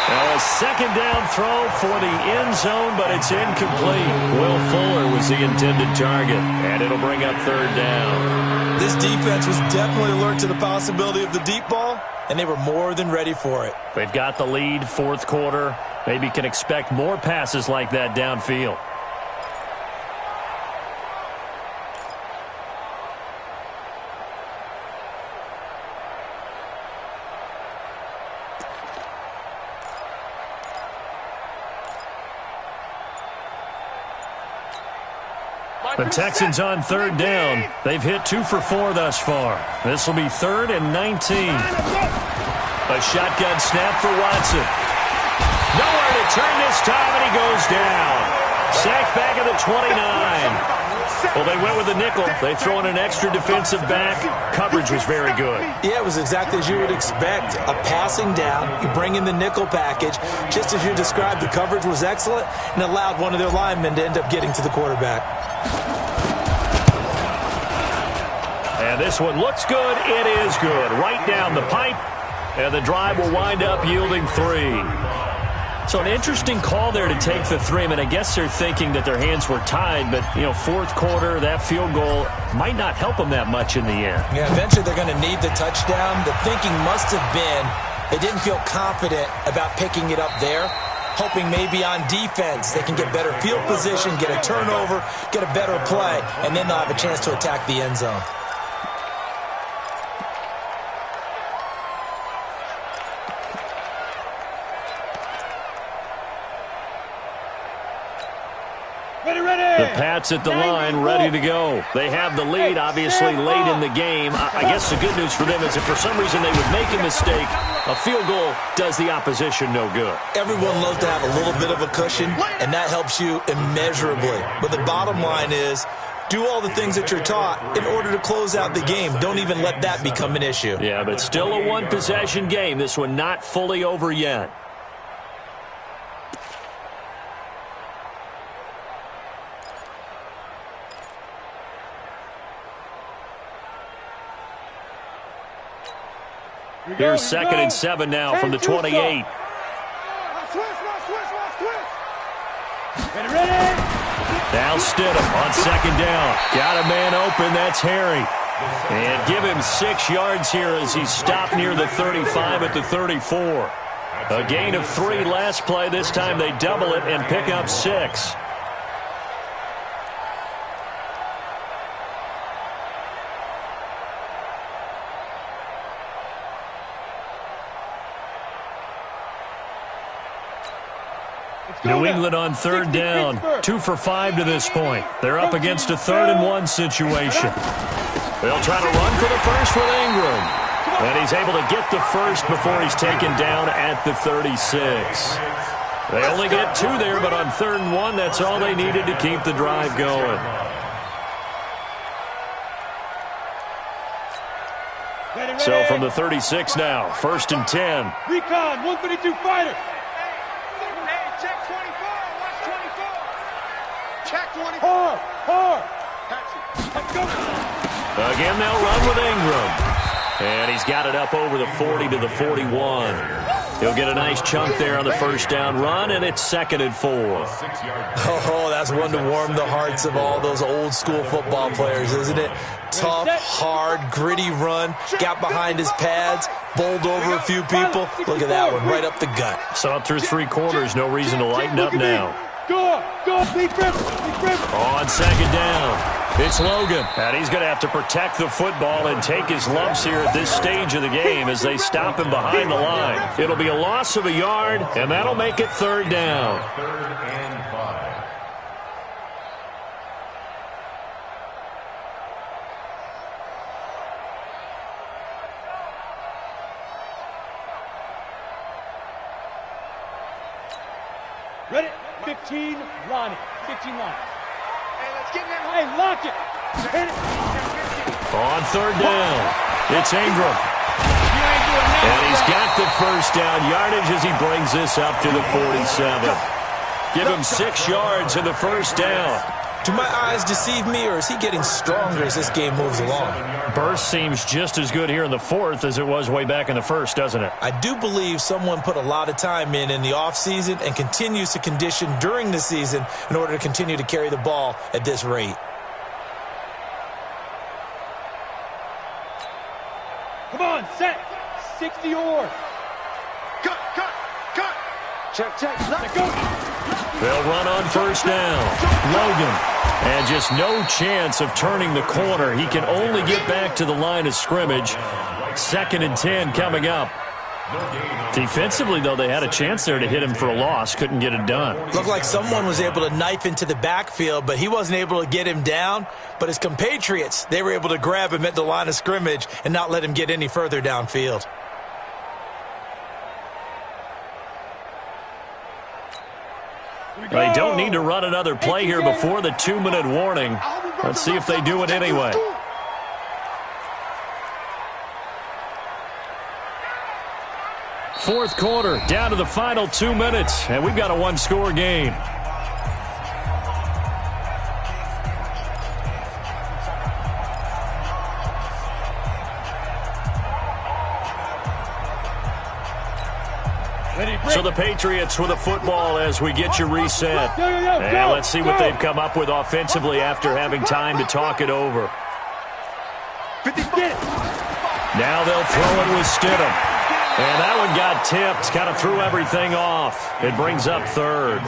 Well, a second down throw for the end zone, but it's incomplete. Will Fuller was the intended target, and it'll bring up 3rd down. This defense was definitely alert to the possibility of the deep ball, and they were more than ready for it. They've got the lead, 4th quarter. Maybe can expect more passes like that downfield. The Texans on 3rd down. They've hit 2 for 4 thus far. This will be 3rd and 19. A shotgun snap for Watson. Nowhere to turn this time, and he goes down. Sacked back at the 29. Well, they went with the nickel. They throw in an extra defensive back. Coverage was very good. Yeah, it was exactly as you would expect. A passing down, you bring in the nickel package. Just as you described, the coverage was excellent and allowed one of their linemen to end up getting to the quarterback. And this one looks good. It is good. Right down the pipe. And the drive will wind up yielding 3. So an interesting call there to take the 3. I mean, I guess they're thinking that their hands were tied, but, 4th quarter, that field goal might not help them that much in the end. Yeah, eventually they're going to need the touchdown. The thinking must have been they didn't feel confident about picking it up there, hoping maybe on defense they can get better field position, get a turnover, get a better play, and then they'll have a chance to attack the end zone. The Pats at the line, ready to go. They have the lead, obviously, late in the game. I guess the good news for them is if for some reason they would make a mistake, a field goal does the opposition no good. Everyone loves to have a little bit of a cushion, and that helps you immeasurably. But the bottom line is, do all the things that you're taught in order to close out the game. Don't even let that become an issue. Yeah, but still a one-possession game. This one not fully over yet. Here's 2nd and 7 now from the 28. Ready. Now Stidham on 2nd down. Got a man open. That's Harry. And give him 6 yards here as he stopped near the 35 at the 34. A gain of 3 last play. This time they double it and pick up 6. New England on 3rd down. 2 for 5 to this point. They're up against a 3rd and 1 situation. They'll try to run for the first with Ingram. And he's able to get the first before he's taken down at the 36. They only get 2 there, but on 3rd and 1, that's all they needed to keep the drive going. So from the 36 now, 1st and 10. Recon, 132 fighter. Check 24. Watch 24. Check 24. Hard. Catch it. Let's go. Again, they'll run with Ingram. And he's got it up over the 40 to the 41. He'll get a nice chunk there on the first down run, and it's 2nd and 4. Oh, that's one to warm the hearts of all those old school football players, isn't it? Tough, hard, gritty run, got behind his pads, bowled over a few people. Look at that one, right up the gut. So up through 3 quarters, no reason to lighten up now. Go, big grip. On 2nd down. It's Logan, and he's going to have to protect the football and take his lumps here at this stage of the game as they stop him behind the line. It'll be a loss of a yard, and that'll make it 3rd down. 3rd and 5. Ready? 15, line it. 15 line. Hey, let's get in there. Hey, lock it. Hit it. On 3rd down, it's Ingram. And he's got the first down yardage as he brings this up to the 47. Give him 6 yards in the first down. Do my eyes deceive me, or is he getting stronger as this game moves along? Burst seems just as good here in the 4th as it was way back in the 1st, doesn't it? I do believe someone put a lot of time in the offseason and continues to condition during the season in order to continue to carry the ball at this rate. Come on, set. 60 or. Cut. Check. Let go. They'll run on first down. Logan. And just no chance of turning the corner. He can only get back to the line of scrimmage. 2nd and 10 coming up. Defensively, though, they had a chance there to hit him for a loss. Couldn't get it done. Looked like someone was able to knife into the backfield, but he wasn't able to get him down. But his compatriots, they were able to grab him at the line of scrimmage and not let him get any further downfield. They don't need to run another play here before the 2-minute warning. Let's see if they do it anyway. Fourth quarter, down to the final 2 minutes, and we've got a 1-score game. So the Patriots with the football as we get you reset. And let's see what they've come up with offensively after having time to talk it over. Now they'll throw it with Stidham. And that one got tipped, kind of threw everything off. It brings up 3rd.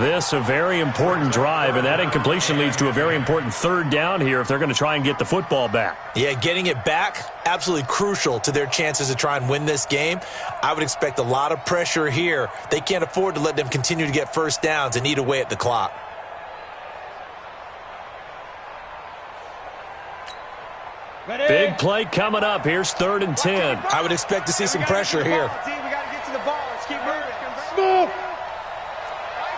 This a very important drive, and that incompletion leads to a very important 3rd down here if they're going to try and get the football back. Yeah, getting it back, absolutely crucial to their chances to try and win this game. I would expect a lot of pressure here. They can't afford to let them continue to get first downs and eat away at the clock. Ready? Big play coming up. Here's 3rd and 10. I would expect to see some pressure here. We got to get to the ball. Let's keep moving. Smoke.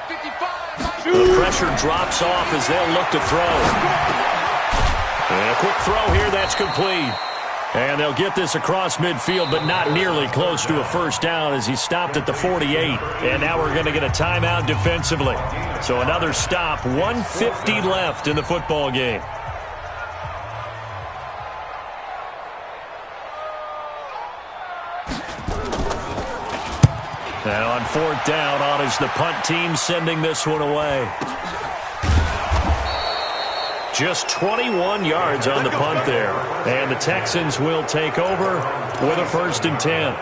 55. The pressure drops off as they'll look to throw. And a quick throw here, that's complete. And they'll get this across midfield, but not nearly close to a first down as he stopped at the 48. And now we're going to get a timeout defensively. So another stop, 1:50 left in the football game. Now on 4th down, on is the punt team sending this one away. Just 21 yards on the punt there. And the Texans will take over with a 1st and 10.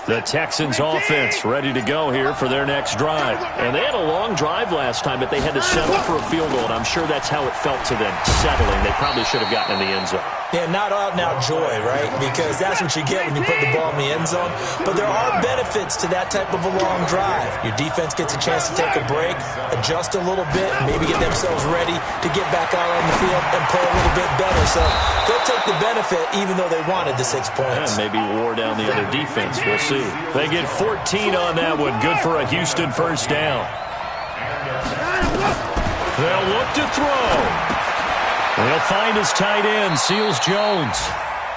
The Texans offense ready to go here for their next drive. And they had a long drive last time, but they had to settle for a field goal, and I'm sure that's how it felt to them, settling. They probably should have gotten in the end zone. Yeah, not out-and-out joy, right? Because that's what you get when you put the ball in the end zone. But there are benefits to that type of a long drive. Your defense gets a chance to take a break, adjust a little bit, maybe get themselves ready to get back out on the field and play a little bit better. So they'll take the benefit even though they wanted the 6 points. And maybe wore down the other defense. We'll see. They get 14 on that one. Good for a Houston first down. They'll look to throw. He'll find his tight end, Seals Jones.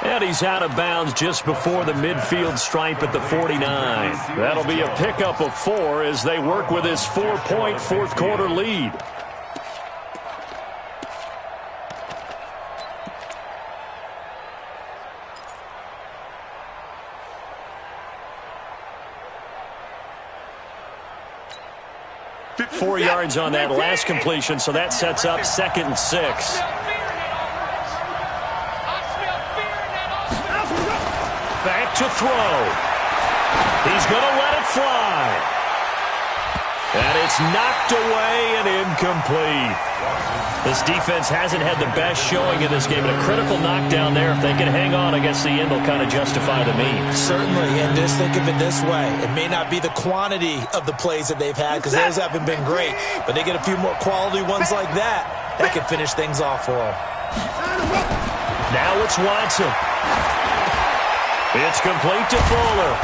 And he's out of bounds just before the midfield stripe at the 49. That'll be a pickup of 4 as they work with his 4-point fourth-quarter lead. Four yards on that last completion, so that sets up 2nd and 6. Back to throw. He's going to let it fly. And it's knocked away and incomplete. This defense hasn't had the best showing in this game. And a critical knockdown there. If they can hang on, I guess the end will kind of justify the means. Certainly, and just think of it this way. It may not be the quantity of the plays that they've had because those haven't been great. But they get a few more quality ones like that. That can finish things off for them. Now it's Watson. It's complete to Fuller.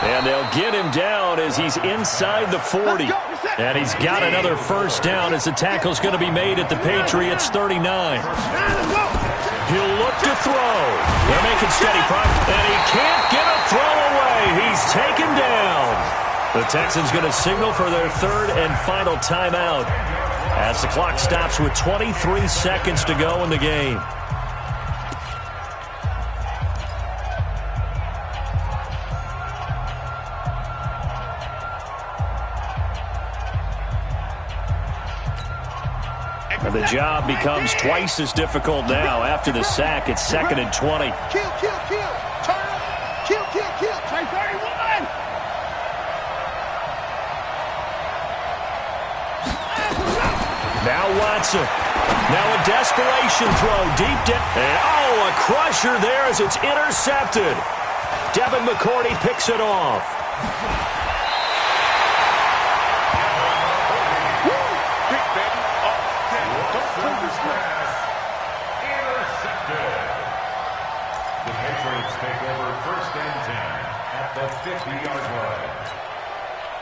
And they'll get him down as he's inside the 40. And he's got another first down as the tackle's going to be made at the Patriots' 39. He'll look to throw. They're making steady progress. And he can't get a throw away. He's taken down. The Texans going to signal for their 3rd and final timeout as the clock stops with 23 seconds to go in the game. The job becomes twice as difficult now after the sack. It's 2nd and 20. Kill. Turn. Kill. Try 31. Now Watson. Now a desperation throw deep down. And a crusher there as it's intercepted. Devin McCourty picks it off.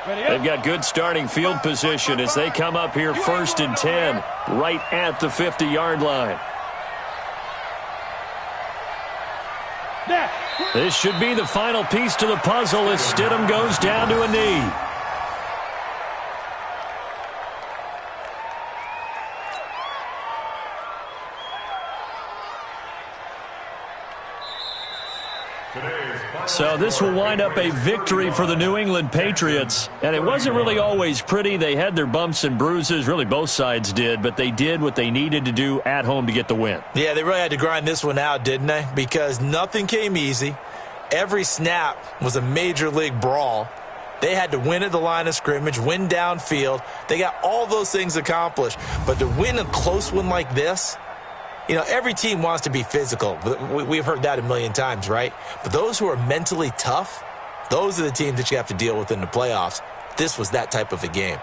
They've got good starting field position as they come up here 1st and 10, right at the 50-yard line. This should be the final piece to the puzzle as Stidham goes down to a knee. So this will wind up a victory for the New England Patriots. And it wasn't really always pretty. They had their bumps and bruises. Really, both sides did. But they did what they needed to do at home to get the win. Yeah, they really had to grind this one out, didn't they? Because nothing came easy. Every snap was a major league brawl. They had to win at the line of scrimmage, win downfield. They got all those things accomplished. But to win a close one like this, you know, every team wants to be physical. We've heard that a million times, right? But those who are mentally tough, those are the teams that you have to deal with in the playoffs. This was that type of a game.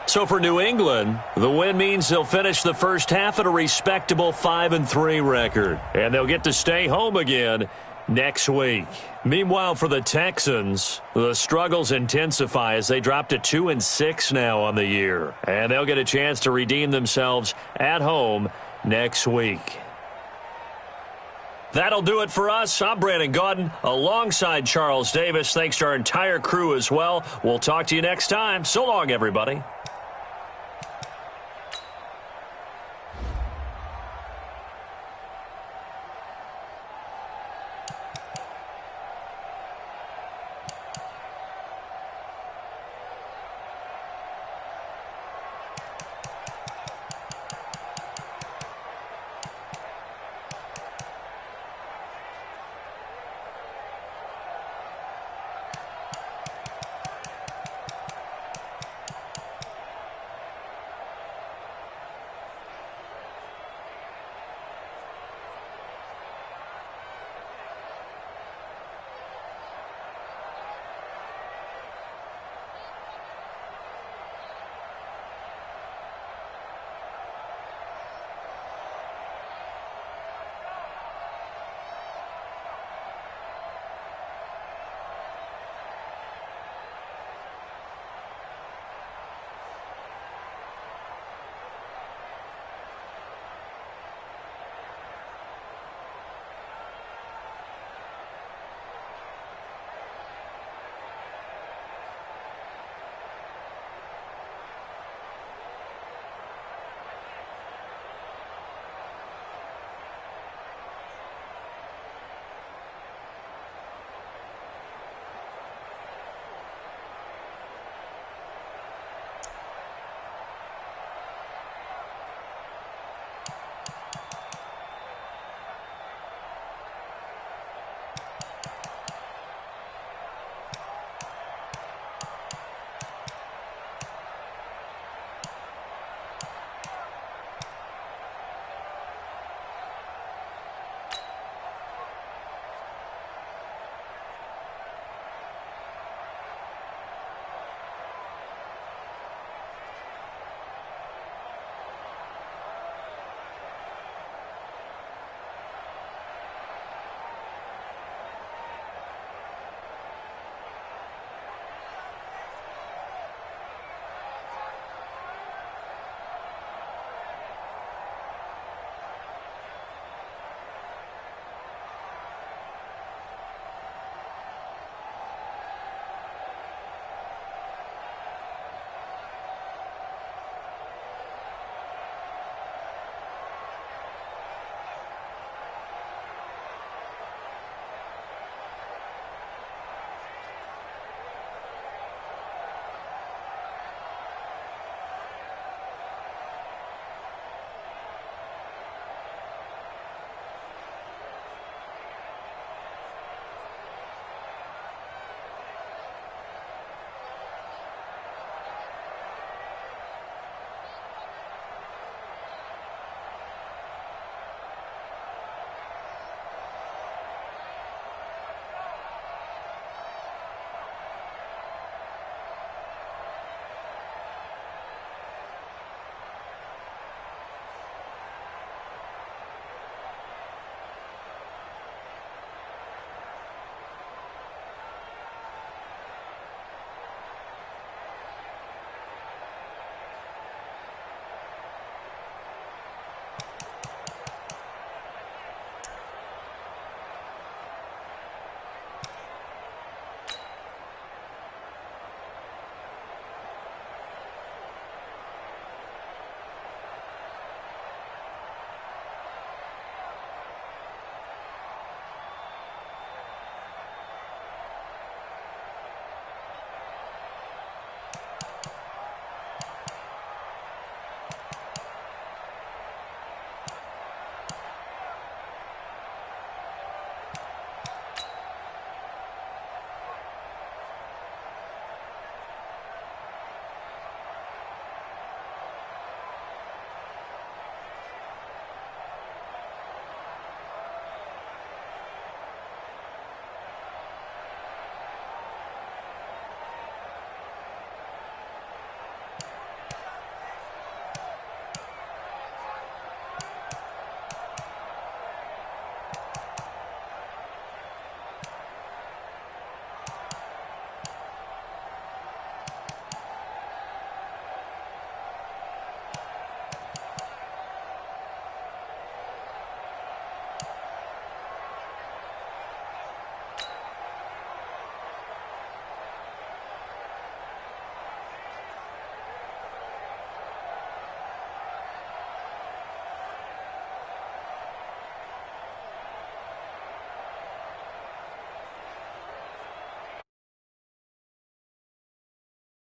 So for New England, the win means they'll finish the first half at a respectable 5-3 record. And they'll get to stay home again next week. Meanwhile, for the Texans, the struggles intensify as they drop to 2-6 now on the year. And they'll get a chance to redeem themselves at home next week. That'll do it for us. I'm Brandon Gaudin alongside Charles Davis. Thanks to our entire crew as well. We'll talk to you next time. So long, everybody.